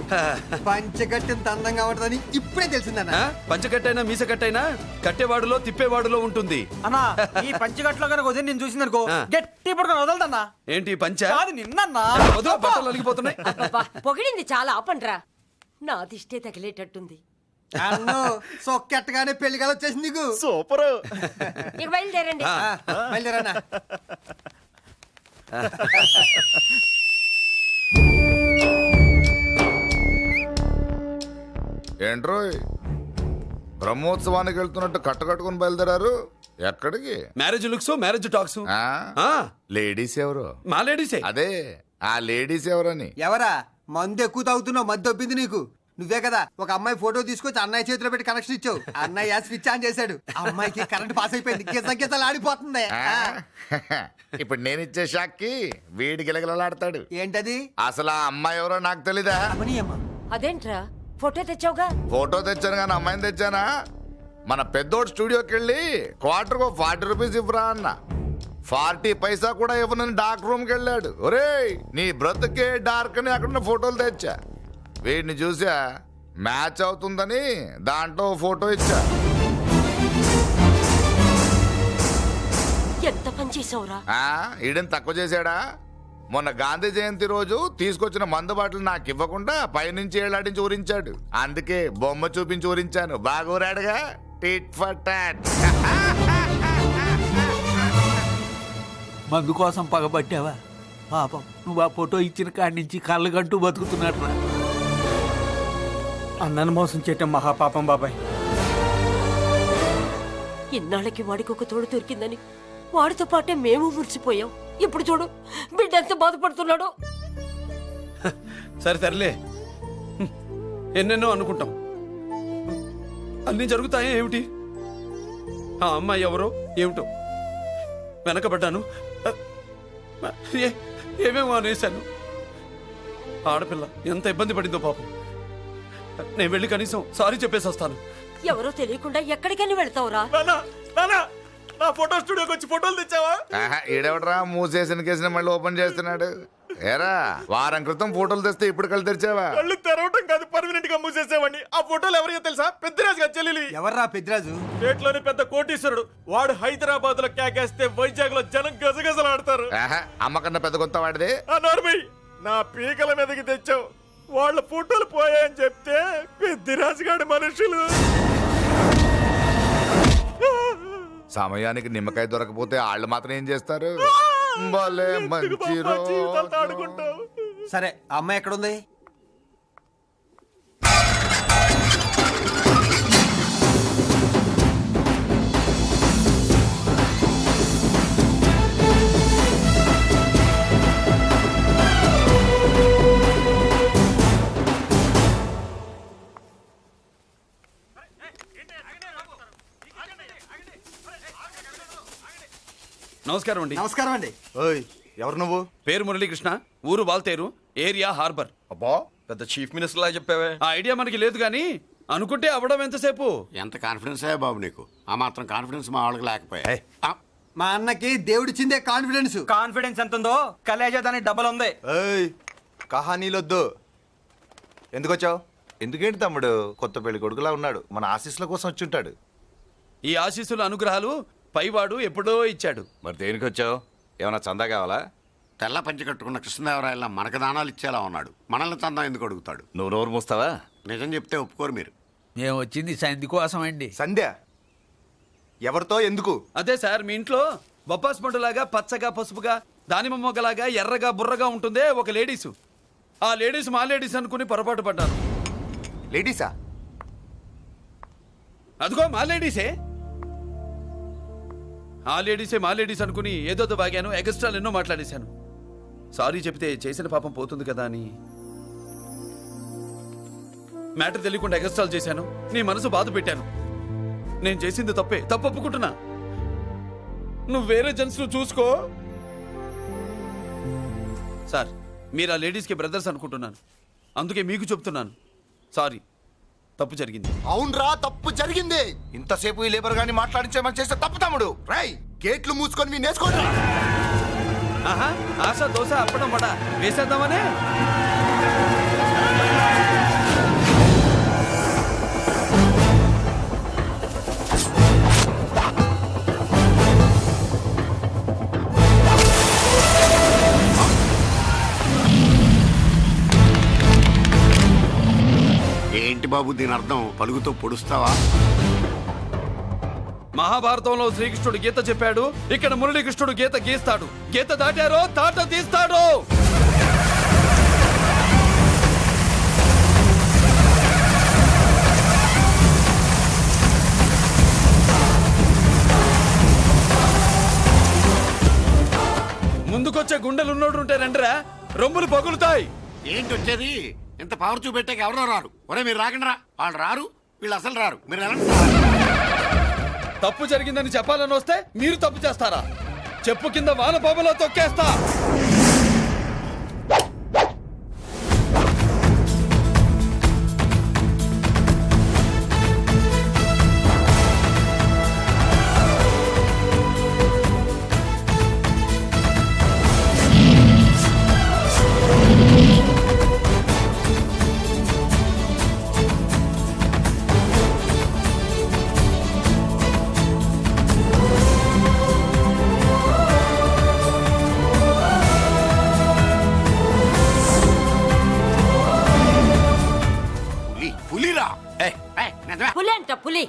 Speaker 6: పంచగట్టెంత అందంగా ఉంటుందని ఇప్పుడే తెలిసిందన్న.
Speaker 7: పంచకట్టైనా మీసకట్టైనా కట్టేవాడులో తిప్పేవాడులో ఉంటుంది.
Speaker 6: అన్నా ఈ పంచగట్లో కనుక వదిలి నేను చూసింది అనుకో గట్టి పడుకొని వదలదన్నా.
Speaker 7: ఏంటి పంచ?
Speaker 6: కాదు నిన్నన్నా.
Speaker 7: బట్టలు అలిగిపోతున్నాయి.
Speaker 13: పొగిడింది చాలా ఆపండ్రా, నా దిష్టే తగిలేటట్టుంది.
Speaker 6: అన్ను సొక్కెట్టగానే పెళ్లి కల వచ్చేసింది నీకు.
Speaker 3: సూపర్.
Speaker 13: ఇక బయలుదేరండి.
Speaker 6: బయలుదేరన్నా.
Speaker 2: ఏంట్రోయ్ బ్రహ్మోత్సవానికి వెళ్తున్నట్టు కట్టుకొని బయలుదేరారు? ఎక్కడికి?
Speaker 7: Marriage looks, marriage talks.
Speaker 2: Ladies ఎవరు?
Speaker 7: మా లేడీసే.
Speaker 2: అదే ఆ లేడీస్ ఎవరని.
Speaker 6: ఎవరా? మందు ఎక్కువ తాగుతున్నావు, మధ్య దొబ్బింది నీకు. నువ్వే కదా ఒక అమ్మాయి ఫోటో తీసుకొచ్చి అన్నయ్య చేతిలో పెట్టి కనెక్షన్ ఇచ్చావు. అన్నయ్య స్విచ్ ఆన్ చేశాడు, అమ్మాయికి కరెంట్ పాస్ అయిపోయింది, గిజగిజలు ఆడిపోతుంది.
Speaker 2: ఇప్పుడు నేను ఇచ్చే షాక్ కి వీడి గిలగిలలాడతాడు.
Speaker 6: ఏంటది?
Speaker 2: అసలు ఆ అమ్మాయి ఎవరో నాకు తెలీదా?
Speaker 13: అదేంట్రా ఫోటో తెచ్చావుగా?
Speaker 2: ఫోటో తెచ్చాను కానీ అమ్మాయిని తెచ్చానా? మన పెద్దోడు స్టూడియోకి వెళ్ళి క్వార్టర్కు 40 రూపీస్ ఇవ్వరా అన్న. 40 పైసా కూడా ఇవ్వనని డార్క్ రూమ్కి వెళ్ళాడు. ఒరేయ్ నీ బ్రతుకే డార్క్ అని అక్కడ ఫోటోలు తెచ్చా. వీడిని చూసా మ్యాచ్ అవుతుందని దాంట్లో ఫోటో ఇచ్చా.
Speaker 13: ఎంత పని చేసావురా?
Speaker 2: ఈడని తక్కువ చేశాడా? మొన్న గాంధీ జయంతి రోజు తీసుకొచ్చిన మందు బాటలు నాకు ఇవ్వకుండా పైనుంచి ఏళ్ళాడించి ఊరించాడు. అందుకే బొమ్మ చూపించి ఊరించాను. బాగా ఊరాడుగా. Tit for tat.
Speaker 12: మందు కోసం పగబట్టావా? పాపం నువ్వు ఆ ఫోటో ఇచ్చిన కాడి నుంచి కళ్ళు గంటూ బతుకుతున్నట్రా.
Speaker 6: అన్నను మోసం చేయటం మహాపాపం బాబాయ్.
Speaker 13: ఇన్నాళ్ళకి వాడికి ఒక తోడు దొరికిందని వాడితో పాటే మేము మురిసిపోయాం. ఇప్పుడు చూడు బిడ్డ ఎంత బాధపడుతున్నాడు.
Speaker 7: సరే తరలే, ఎన్నెన్నో అనుకుంటాం, అన్నీ జరుగుతాయా ఏమిటి? ఆ అమ్మాయి ఎవరో ఏమిటో వెనకబడ్డాను, ఏమేమో అనేశాను. ఆడపిల్ల ఎంత ఇబ్బంది పడిందో పాపం. నేను వెళ్ళి కనీసం సారీ చెప్పేసి వస్తాను.
Speaker 13: ఎవరో తెలియకుండా ఎక్కడికని వెళ్తావురా?
Speaker 3: నా ఫోటో స్టూడియోకి వచ్చి ఫోటోలు తెచ్చావా?
Speaker 2: ఈడెవడరా మూసేసిన కేసుని మళ్ళీ ఓపెన్ చేస్తున్నాడు? ఏరా వారం క్రితం ఫోటోలు తెస్తే ఇప్పుడు కళ్ళు తెరిచావా?
Speaker 3: కళ్ళు తెరవటం కాదు, పర్మనెంట్ గా మూసేసావని. ఆ ఫోటోలు ఎవరికో తెలుసా? పెద్దరాజు గారి చెల్లెలి.
Speaker 6: ఎవర్రా పెద్దరాజు?
Speaker 3: స్టేట్లోని పెద్ద కోటీశ్వరుడు. వాడు హైదరాబాద్ లో కేకేస్తే వైజాగ్ లో జనం గజగజలాడతారు.
Speaker 2: అమ్మకన్నా పెద్ద కొత్త వాడిది.
Speaker 3: నార్మల్ నా పీకల మీదకి తెచ్చావు. వాళ్ళ ఫోటోలు పోయాయని చెప్తే పెద్దరాజు గారి మనుషులు.
Speaker 2: సమయానికి నిమ్మకాయ దొరకపోతే వాళ్ళు మాత్రం ఏం చేస్తారు? భలే
Speaker 3: ఎందుకు
Speaker 2: మంచి
Speaker 3: బాబా జీవితాలతో
Speaker 2: రోజు.
Speaker 3: ఆడుకుంటావు?
Speaker 6: సరే ఆ అమ్మాయి ఎక్కడుంది?
Speaker 7: నమస్కారం అండి.
Speaker 6: నమస్కారం అండి.
Speaker 10: ఓయ్ ఎవరు నువ్వు?
Speaker 7: పేరు మురళీకృష్ణ, ఊరు వాల్తేరు, ఏరియా హార్బర్.
Speaker 10: అబ్బా పెద్ద చీఫ్ మినిస్టర్ లా చెప్పావే.
Speaker 7: ఆ ఐడియా మనకి లేదు కానీ అనుకుంటే అవ్వడం ఎంతసేపు.
Speaker 11: ఎంత కాన్ఫిడెన్స్ అయ్యా బాబు నీకు? ఆ మాత్రం కాన్ఫిడెన్స్ మా వాళ్ళకి లేకపోయా? ఆ,
Speaker 6: మా అన్నకి దేవుడిచ్చిందే కాన్ఫిడెన్స్.
Speaker 3: కాన్ఫిడెన్స్ ఎంత ఉందో కలేజా దానికి డబల్ ఉంది.
Speaker 10: ఏయ్ కహానీలొద్దు. ఎందుకు వచ్చావు?
Speaker 14: ఎందుకేంటి తమ్ముడు, కొత్త పెళ్లి కొడుకులా ఉన్నాడు, మన ఆశీస్సుల కోసం వచ్చుంటాడు.
Speaker 7: ఈ ఆశీస్సుల అనుగ్రహాలు పైవాడు ఎప్పుడో ఇచ్చాడు.
Speaker 14: మరి దేనికి వచ్చావు? ఏమన్నా చందా కావాలా?
Speaker 11: తెల్ల పంచి కట్టుకున్న కృష్ణదేవరాయల మనకు దానాలు ఇచ్చేలా ఉన్నాడు. మనల్ని తందా ఎందుకు అడుగుతాడు?
Speaker 14: నువ్వు నోరు మూస్తావా?
Speaker 11: నిజం చెప్తే ఒప్పుకోరు మీరు.
Speaker 12: మేము వచ్చింది సంధి కోసం అండి.
Speaker 10: సంధ్య ఎవరితో ఎందుకు?
Speaker 7: అదే సార్, మీ ఇంట్లో బొప్పాస్ పండులాగా పచ్చగా పసుపుగా దానిమ్మ మొగ్గలాగా ఎర్రగా బుర్రగా ఉంటుందే ఒక లేడీసు. ఆ లేడీస్ మా లేడీస్ అనుకుని పొరపాటు పడ్డాను.
Speaker 10: లేడీసా?
Speaker 7: అదిగో మా లేడీసే. ఆ లేడీసే మా లేడీస్ అనుకుని ఏదోదో బాగాను, ఎగస్ట్రాలు ఎన్నో మాట్లాడేశాను. సారీ చెప్తే చేసిన పాపం పోతుంది కదా అని మ్యాటర్ తెలియకుండా ఎగస్ట్రాలు చేశాను. నీ మనసు బాధ పెట్టాను. నేను చేసింది తప్పే, తప్పు ఒప్పుకుంటున్నా. నువ్వు వేరే జెంట్స్ చూసుకో. సార్, మీరు ఆ లేడీస్కి బ్రదర్స్ అనుకుంటున్నాను, అందుకే మీకు చెప్తున్నాను. సారీ, తప్పు జరిగింది.
Speaker 14: అవునరా, తప్పు జరిగింది. ఇంతసేపు ఈ లేబర్ గాని మాట్లాడించేమని చేస్తే తప్పు తమ్ముడు. రై గేట్లు మూసుకొని మీ నేర్చుకోండి.
Speaker 7: ఆహా, ఆశ దోశ అప్పడం పడ వేసేద్దామనే.
Speaker 11: ఏంటి బాబు దీని అర్థం? పలుగుతో పొడుస్తావా?
Speaker 7: మహాభారతంలో శ్రీకృష్ణుడు గీత చెప్పాడు, ఇక్కడ మురళీకృష్ణుడు గీత గీస్తాడు. గీత దాటారో తాట తీస్తాడు. ముందుకొచ్చే గుండెలున్నోడు ఉంటే రండిరా, రొమ్ములు పగులుతాయి.
Speaker 11: ఏంటి వచ్చేది? ఇంత పవర్ చూపెట్టాక ఎవరో రారు. ఒరే మీరు రాకండి రా. వాళ్ళు రారు, వీళ్ళు అసలు రారు. మీరు ఎలాంటి
Speaker 7: తప్పు జరిగిందని చెప్పాలని వస్తే మీరు తప్పు చేస్తారా? చెప్పు కింద వాన బాబులో తొక్కేస్తా.
Speaker 11: పులిరా?
Speaker 13: పులి అంట పులి.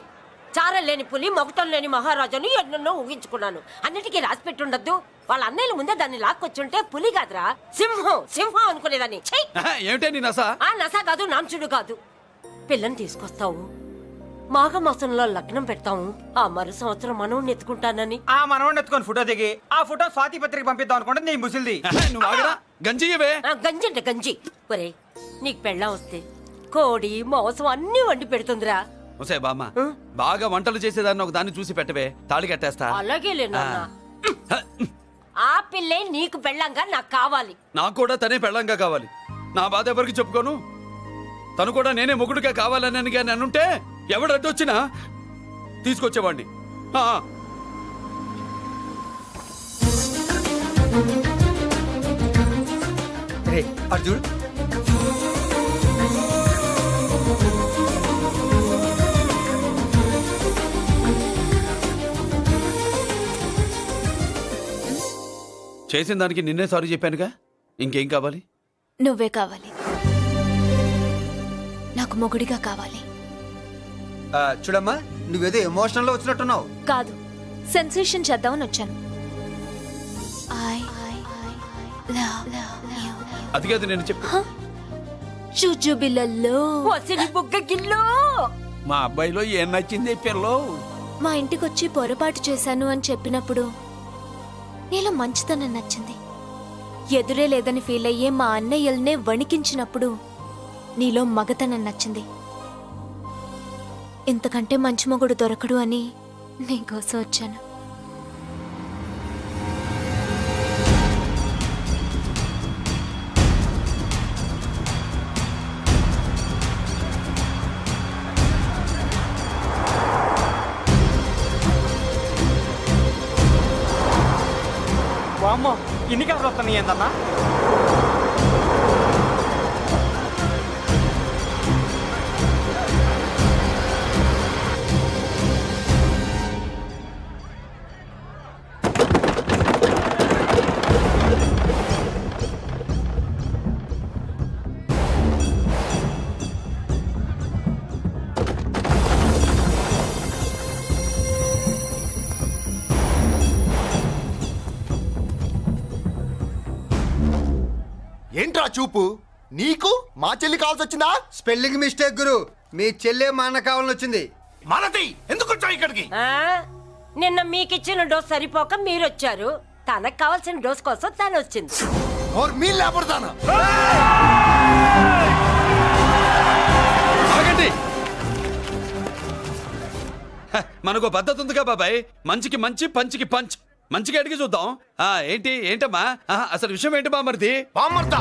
Speaker 13: చారం లేని పులి, మొగటం లేని మహారాజుని ఎన్నెన్నో ఊహించుకున్నాను. అన్నిటికీ రాసి పెట్టుండద్దు. వాళ్ళ అన్నయ్యల ముందే దాన్ని లాక్కొచ్చుంటే పులి కాదురా, సింహం సింహం అనుకునేదాన్ని. ఛీ!
Speaker 7: ఏమిటే నీ నస?
Speaker 13: ఆ నస కాదు, నాంచుడు కాదు. పిల్లని తీసుకొస్తావు, మాఘమాసంలో లగ్నం పెడతాము, ఆ మరు సంవత్సరం మనవుణ్ణి ఎత్తుకుంటానని.
Speaker 3: ఆ మనవాడిని ఎత్తుకొని ఫోటో దిగి ఆ ఫోటో స్వాతి పత్రిక పంపిద్దాం అనుకుంటే నీ ముసిల్ది.
Speaker 7: నువ్వు ఆగరా, గంజి ఇవే.
Speaker 13: గంజి అంటే గంజి. ఒరే, నీకు పెళ్ళం వస్తే కోడి మాంసం అన్ని వండి పెడుతుందిరా.
Speaker 7: ఒసే బామ్మ, బాగా వంటలు చేసేదాన్ని ఒక దాన్ని చూసి పెట్టవే, తాళి కట్టేస్తా.
Speaker 13: అలాగే లేనా? ఆ పిల్లే నీకు పెళ్ళంగా నాకు కావాలి.
Speaker 7: నాకు కూడా తనే పెళ్ళంగా కావాలి. నా బాధ ఎవరికి చెప్పుకోను. తను కూడా నేనే మొగుడుగా కావాలని కానీ అనుంటే ఎవడు అడ్డొచ్చినా తీసుకొచ్చేవాడిని.
Speaker 6: అర్జున్
Speaker 7: చేసిన దానికి నిన్నే సారీ చెప్పానుగా, ఇంకేం కావాలి?
Speaker 4: నువ్వే కావాలి, నాకు మొగుడిగా కావాలి.
Speaker 6: చూడమ్మా, నువ్వేదో ఎమోషనల్ లో వచ్చినట్టున్నావు.
Speaker 4: కాదు, సెన్సేషన్ చేద్దామని వచ్చాను. ఐ
Speaker 7: అది కాదు నేను చెప్పు.
Speaker 4: చుచుబిళ్ళల్లో
Speaker 13: వసిలి బుగ్గ గిల్లో.
Speaker 12: మా అబ్బాయిలో ఏం నచ్చింది పిల్లో?
Speaker 4: మా ఇంటికొచ్చి పొరపాటు చేశాను అని చెప్పినప్పుడు నీలో మంచితనం నచ్చింది. ఎదురే లేదని ఫీల్ అయ్యే మా అన్నయ్యల్నే వణికించినప్పుడు నీలో మగతనం నచ్చింది. ఇంతకంటే మంచి మొగుడు దొరకడు అని నీకోసం వచ్చాను.
Speaker 3: వామ్మో ఇన్ని కలర్ వస్తున్నాయి ఏందన్నా?
Speaker 14: ఏంట్రా చూపు నీకు మా చెల్లి కావాల్సి వచ్చిందా?
Speaker 6: స్పెల్లింగ్ మిస్టేక్ గురు. మీ చెల్లె మా అన్న కావాలని వచ్చింది.
Speaker 3: మనది ఎందుకు వచ్చావు ఇక్కడికి?
Speaker 13: ఆ? నిన్న మీకిచ్చిన డోస్ సరిపోక మీరొచ్చారు. తనకు కావాల్సిన డోస్ కోసం తను వచ్చింది.
Speaker 14: మీ లేపడతానా?
Speaker 7: ఆగండి. హ, మనకు పద్ధతి ఉందిగా బాబాయ్. మంచికి మంచి, పంచికి పంచ్. మంచిగా అడిగి చూద్దాం. ఏంటమ్మా అసలు విషయం ఏంటి బామర్ది?
Speaker 14: బామ్మర్తా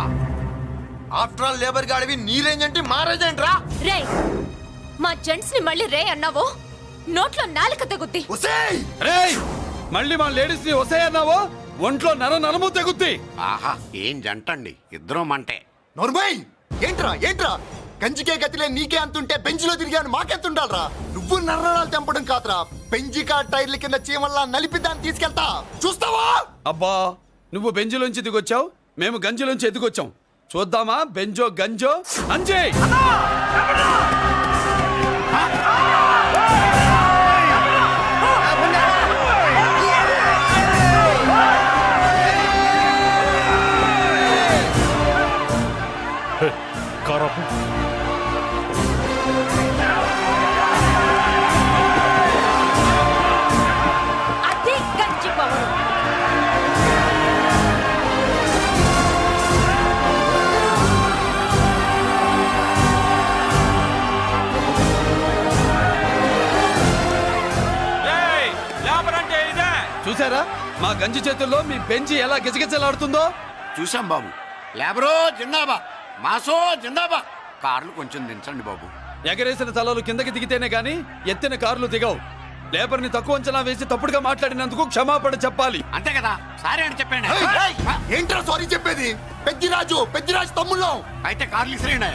Speaker 14: ఆఫ్టర్ ఆల్ లేబర్ గాడివి నీ రేంజ్ అంటే మా రేంజ్ ఏంట్రా?
Speaker 4: రే, మా జెంట్స్ ని మళ్ళీ రే అన్నావో నోట్లో నాలుక తెగుద్ది.
Speaker 7: రేయ్, మళ్ళీ మా లేడీస్ ని వస్తాయన్నావో ఒంట్లో నరము తెగుద్ది.
Speaker 11: ఆహా ఏం జంటండి, ఇద్దరు మంటే.
Speaker 14: నోర్మయ్ ఏంట్రా ఏంట్రా కంచికే గతిలే నీకే అంతుంటే బెంచ్లో తిరిగాను మాకెంతుండాలరా? నువ్వు నర్రాలు తెంపడం కాదురా, బెంజికా టైర్ల కింద చీమల్లా నలిపి దాన్ని తీసుకెళ్తా చూస్తావా?
Speaker 7: అబ్బా, నువ్వు బెంజులోంచి దిగొచ్చావు, మేము గంజిలోంచి ఎదిగొచ్చాం. చూద్దామా బెంజో గంజో అంజే.
Speaker 9: కారాపు
Speaker 13: అది గంజి పవరు.
Speaker 7: చూసారా మా గంజి చేతుల్లో మీ బెంజి ఎలా గిజగిజలాడుతుందో?
Speaker 11: చూసాం బాబు. లేబరో జిందాబా, మాసో జిందాబా. కార్లు కొంచెం దించండి బాబు.
Speaker 7: ఎగరేసిన తలలు కిందకి దిగితేనే గాని ఎత్తిన కార్లు దిగవు. లేబర్ ని తక్కువ అంచనా వేసి తప్పుడుగా మాట్లాడినందుకు క్షమాపణ చెప్పాలి.
Speaker 11: అంతే కదా, సారీ అని చెప్పండి.
Speaker 14: ఏంట్రా సారీ చెప్పేది? పెద్దిరాజు తమ్ముళ్ళు
Speaker 11: అయితే కార్లు ఇసిరేయండి.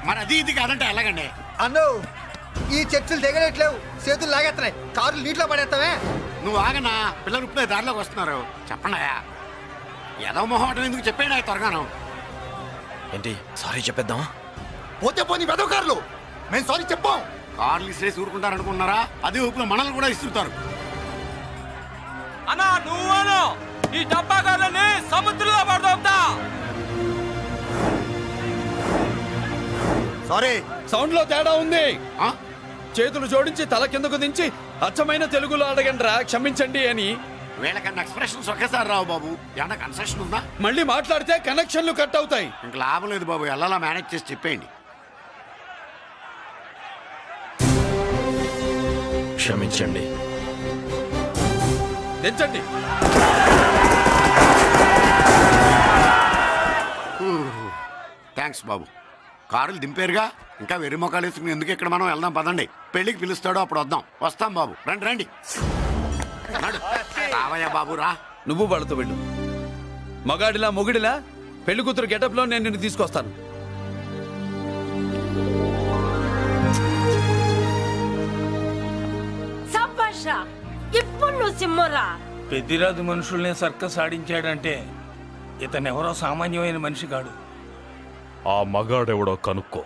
Speaker 11: మరి అది ఇది కాదంటే ఎలాగండి?
Speaker 6: అన్నో ఈ చర్చలు దిగలేట్లేవు, చేతులు లాగేస్తున్నాయి, కారులు నీటిలో పడేస్తావే.
Speaker 11: నువ్వు ఆగనా, పిల్లలు ఇప్పుడే దారిలోకి వస్తున్నారు. చెప్పండి ఏదో మొహం ఎందుకు చెప్పేనా త్వరగాను.
Speaker 10: ఏంటి సారీ చెప్పేద్దామా?
Speaker 14: పోతే పోని వెదవకారులు మేము సారీ చెప్పాం.
Speaker 11: కార్లు ఇసిరేసి ఊరుకుంటారనుకున్నారా? అదే ఊపులో మనల్ని కూడా ఇస్తుంటారు.
Speaker 3: అన్నా నువ్వు ఈ డబ్బాగాలని సముద్రంలో పడదా?
Speaker 14: సారీ,
Speaker 7: సౌండ్ లో తేడా ఉంది. చేతులు జోడించి తల కిందకు దించి అచ్చమైన తెలుగులో అడగండిరా క్షమించండి అని.
Speaker 11: వీళ్ళకన్నా ఎక్స్ప్రెషన్స్ ఒకేసారి రావు బాబు. ఏమన్నా కన్సెషన్ ఉందా?
Speaker 7: మళ్ళీ మాట్లాడితే కనెక్షన్లు కట్ అవుతాయి.
Speaker 11: ఇంక లాభం లేదు బాబు, ఎలా మేనేజ్ చేసి చెప్పేయండి.
Speaker 10: క్షమించండి.
Speaker 7: దించండి.
Speaker 11: థ్యాంక్స్ బాబు. కారులు దింపారుగా, ఇంకా వెర్రి మొక్కలు వేసుకుని ఎందుకు ఇక్కడ మనం వెళ్దాం పదండి. పెళ్లికి పిలుస్తాడో అప్పుడు వద్దాం. వస్తాం బాబు, రండి రండి. రావయ్యా బాబు రా.
Speaker 7: నువ్వు వాళ్ళతో వెళ్ళు. మగాడిలా మొగుడిలా పెళ్లి కూతురు గెటప్ లో నేను నిన్ను తీసుకొస్తాను.
Speaker 13: సబ్బాషా, ఇప్పుడు నువ్వు సింహరా.
Speaker 8: పెద్దిరాజు మనుషుల్ని సర్కస్ ఆడించాడంటే ఇతనెవరో సామాన్యమైన మనిషి కాడు.
Speaker 9: ఆ మగాడెవడో కనుక్కో.